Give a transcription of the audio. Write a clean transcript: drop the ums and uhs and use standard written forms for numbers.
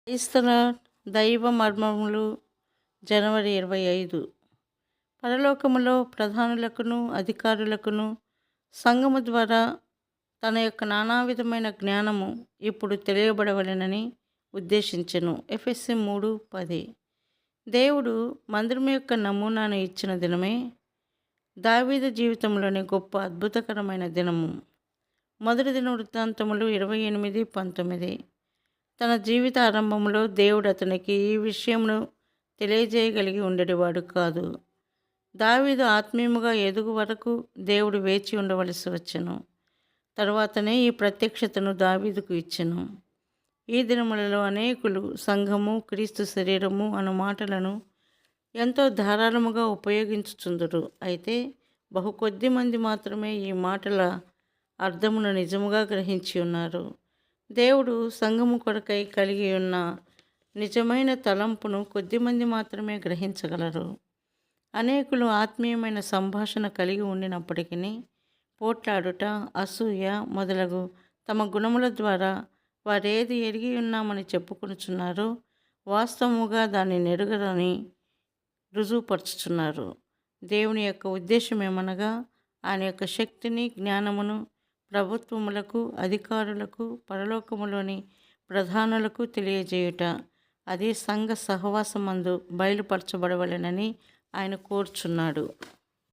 క్రైస్తవ దైవ మర్మములు జనవరి 25. పరలోకములో ప్రధానులకును అధికారులకును సంఘము ద్వారా తన యొక్క నానావిధమైన జ్ఞానము ఇప్పుడు తెలియబడవలెనని ఉద్దేశించెను. ఎఫెసీ 3:10. దేవుడు మందిరం యొక్క నమూనాను ఇచ్చిన దినమే దావీదు జీవితంలోని గొప్ప అద్భుతకరమైన దినము. మొదటి దిన వృత్తాంతములు 28:19. తన జీవిత ఆరంభంలో దేవుడు అతనికి ఈ విషయమును తెలియజేయగలిగి ఉండేవాడు కాదు. దావీదు ఆత్మీయముగా ఎదుగు వరకు దేవుడు వేచి ఉండవలసి వచ్చెను. తరువాతనే ఈ ప్రత్యక్షతను దావీదుకు ఇచ్చెను. ఈ దినములలో అనేకులు సంఘము, క్రీస్తు శరీరము అను మాటలను ఎంతో ధారాళముగా ఉపయోగించుచుందురు. అయితే బహు కొద్ది మంది మాత్రమే ఈ మాటల అర్థమును నిజముగా గ్రహించి ఉన్నారు. దేవుడు సంఘము కొరకై కలిగి ఉన్న నిజమైన తలంపును కొద్దిమంది మాత్రమే గ్రహించగలరు. అనేకులు ఆత్మీయమైన సంభాషణ కలిగి ఉండినప్పటికీ పోట్లాడుట, అసూయ మొదలగు తమ గుణముల ద్వారా వారేది ఎరిగి ఉన్నామని చెప్పుకొనుచున్నారో వాస్తవముగా దాన్ని నెరుగరని రుజువుపరుచుచున్నారు. దేవుని యొక్క ఉద్దేశం ఏమనగా ఆయన యొక్క శక్తిని, జ్ఞానమును ప్రభుత్వములకు, అధికారులకు, పరలోకములోని ప్రధానులకు తెలియజేయుట. అది సంఘ సహవాసమందు బయలుపరచబడవలెనని ఆయన కోరుచున్నాడు.